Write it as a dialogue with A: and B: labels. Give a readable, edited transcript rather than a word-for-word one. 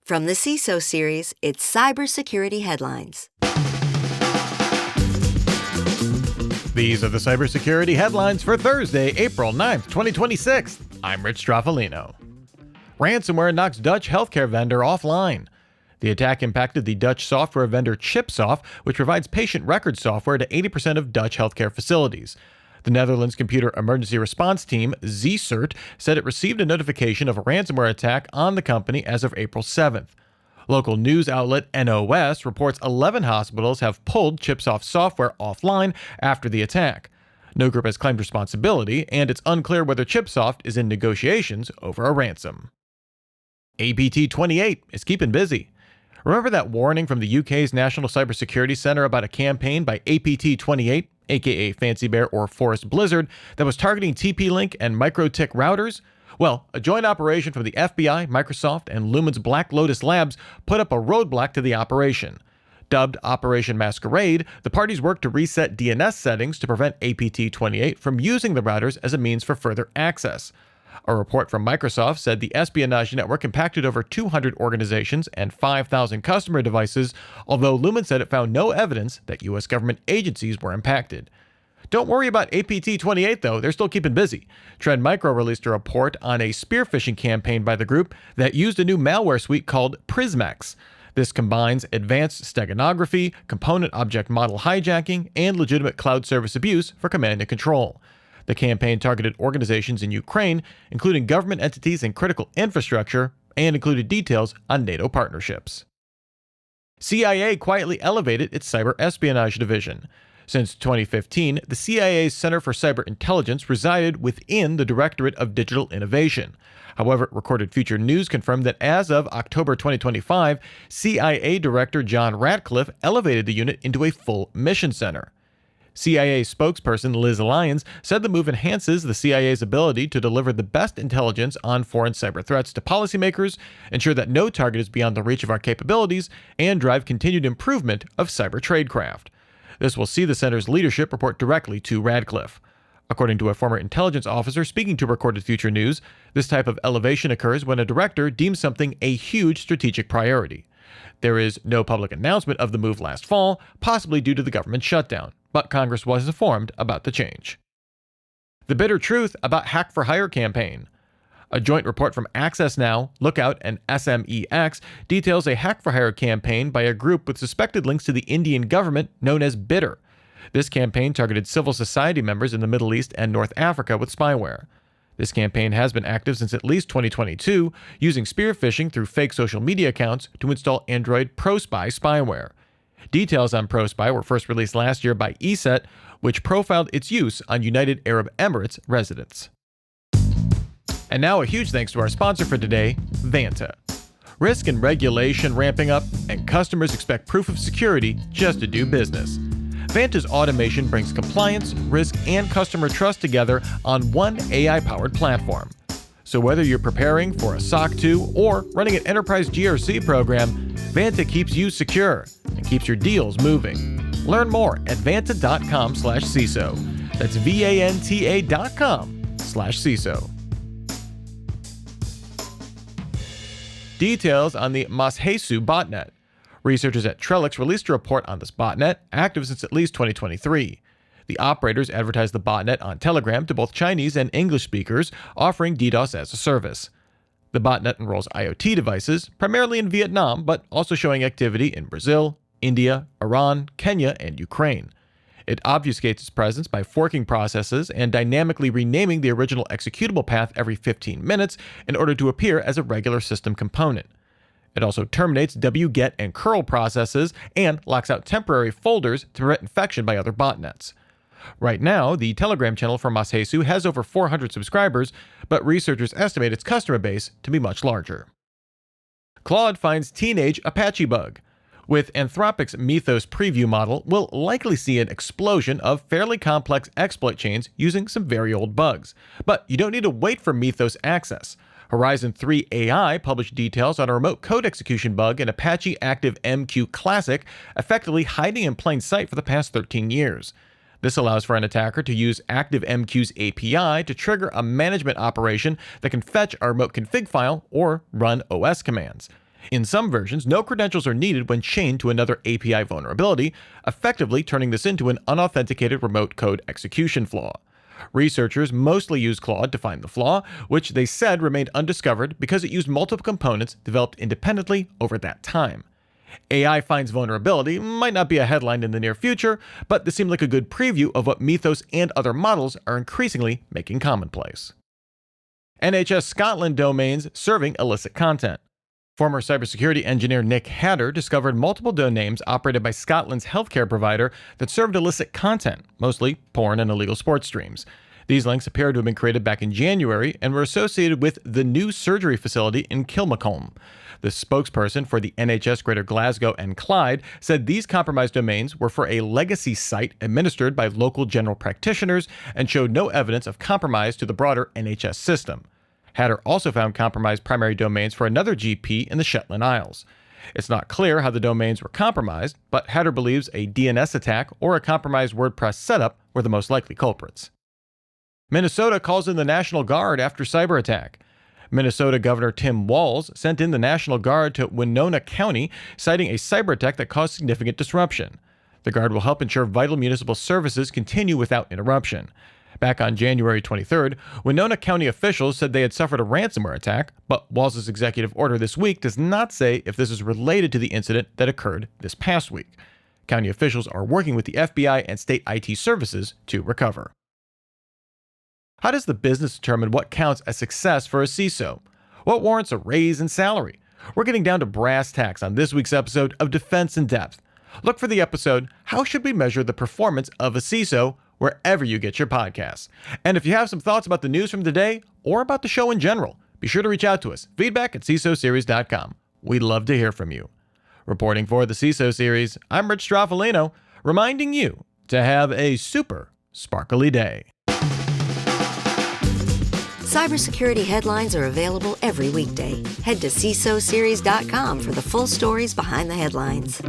A: From the CISO series, it's Cybersecurity Headlines.
B: These are the cybersecurity headlines for Thursday, April 9th, 2026. I'm Rich Straffolino. Ransomware knocks Dutch healthcare vendor offline. The attack impacted the Dutch software vendor ChipSoft, which provides patient record software to 80% of Dutch healthcare facilities. The Netherlands Computer Emergency Response Team, ZCERT, said it received a notification of a ransomware attack on the company as of April 7th. Local news outlet NOS reports 11 hospitals have pulled ChipSoft software offline after the attack. No group has claimed responsibility, and it's unclear whether ChipSoft is in negotiations over a ransom. APT28 is keeping busy. Remember that warning from the UK's National Cybersecurity Centre about a campaign by APT28, aka Fancy Bear or Forest Blizzard, that was targeting TP-Link and MikroTik routers? Well, a joint operation from the FBI, Microsoft, and Lumen's Black Lotus Labs put up a roadblock to the operation. Dubbed Operation Masquerade, the parties worked to reset DNS settings to prevent APT28 from using the routers as a means for further access. A report from Microsoft said the espionage network impacted over 200 organizations and 5,000 customer devices, although Lumen said it found no evidence that U.S. government agencies were impacted. Don't worry about APT28, though. They're still keeping busy. Trend Micro released a report on a spear phishing campaign by the group that used a new malware suite called Prismax. This combines advanced steganography, component object model hijacking, and legitimate cloud service abuse for command and control. The campaign targeted organizations in Ukraine, including government entities and critical infrastructure, and included details on NATO partnerships. CIA quietly elevated its cyber espionage division. Since 2015, the CIA's Center for Cyber Intelligence resided within the Directorate of Digital Innovation. However, Recorded Future News confirmed that as of October 2025, CIA Director John Ratcliffe elevated the unit into a full mission center. CIA spokesperson Liz Lyons said the move enhances the CIA's ability to deliver the best intelligence on foreign cyber threats to policymakers, ensure that no target is beyond the reach of our capabilities, and drive continued improvement of cyber tradecraft. This will see the center's leadership report directly to Radcliffe. According to a former intelligence officer speaking to Recorded Future News, this type of elevation occurs when a director deems something a huge strategic priority. There is no public announcement of the move last fall, possibly due to the government shutdown, but Congress was informed about the change. The bitter truth about hack-for-hire campaign. A joint report from Access Now, Lookout, and SMEX details a hack-for-hire campaign by a group with suspected links to the Indian government known as BITR. This campaign targeted civil society members in the Middle East and North Africa with spyware. This campaign has been active since at least 2022, using spear phishing through fake social media accounts to install Android ProSpy spyware. Details on ProSpy were first released last year by ESET, which profiled its use on United Arab Emirates residents. And now a huge thanks to our sponsor for today, Vanta. Risk and regulation ramping up, and customers expect proof of security just to do business. Vanta's automation brings compliance, risk, and customer trust together on one AI-powered platform. So whether you're preparing for a SOC 2 or running an enterprise GRC program, Vanta keeps you secure and keeps your deals moving. Learn more at vanta.com/CISO. That's VANTA.com/CISO. Details on the Masesu botnet. Researchers at Trellix released a report on this botnet, active since at least 2023. The operators advertised the botnet on Telegram to both Chinese and English speakers, offering DDoS as a service. The botnet enrolls IoT devices, primarily in Vietnam, but also showing activity in Brazil, India, Iran, Kenya, and Ukraine. It obfuscates its presence by forking processes and dynamically renaming the original executable path every 15 minutes in order to appear as a regular system component. It also terminates wget and curl processes and locks out temporary folders to prevent infection by other botnets. Right now, the Telegram channel for Masesu has over 400 subscribers, but researchers estimate its customer base to be much larger. Claude finds teenage Apache bug. With Anthropic's Mythos preview model, we'll likely see an explosion of fairly complex exploit chains using some very old bugs. But you don't need to wait for Mythos access. Horizon 3 AI published details on a remote code execution bug in Apache ActiveMQ Classic, effectively hiding in plain sight for the past 13 years. This allows for an attacker to use ActiveMQ's API to trigger a management operation that can fetch a remote config file or run OS commands. In some versions, no credentials are needed when chained to another API vulnerability, effectively turning this into an unauthenticated remote code execution flaw. Researchers mostly used Claude to find the flaw, which they said remained undiscovered because it used multiple components developed independently over that time. AI finds vulnerability might not be a headline in the near future, but this seemed like a good preview of what Mythos and other models are increasingly making commonplace. NHS Scotland domains serving illicit content. Former cybersecurity engineer Nick Hatter discovered multiple domains operated by Scotland's healthcare provider that served illicit content, mostly porn and illegal sports streams. These links appear to have been created back in January and were associated with the new surgery facility in Kilmacombe. The spokesperson for the NHS Greater Glasgow and Clyde said these compromised domains were for a legacy site administered by local general practitioners and showed no evidence of compromise to the broader NHS system. Hatter also found compromised primary domains for another GP in the Shetland Isles. It's not clear how the domains were compromised, but Hatter believes a DNS attack or a compromised WordPress setup were the most likely culprits. Minnesota calls in the National Guard after cyber attack. Minnesota Governor Tim Walz sent in the National Guard to Winona County, citing a cyber attack that caused significant disruption. The Guard will help ensure vital municipal services continue without interruption. Back on January 23rd, Winona County officials said they had suffered a ransomware attack, but Walz's executive order this week does not say if this is related to the incident that occurred this past week. County officials are working with the FBI and state IT services to recover. How does the business determine what counts as success for a CISO? What warrants a raise in salary? We're getting down to brass tacks on this week's episode of Defense in Depth. Look for the episode, How Should We Measure the Performance of a CISO, wherever you get your podcasts. And if you have some thoughts about the news from today or about the show in general, be sure to reach out to us, feedback@CISOseries.com. We'd love to hear from you. Reporting for the CISO series, I'm Rich Straffolino, reminding you to have a super sparkly day.
A: Cybersecurity headlines are available every weekday. Head to CISOseries.com for the full stories behind the headlines.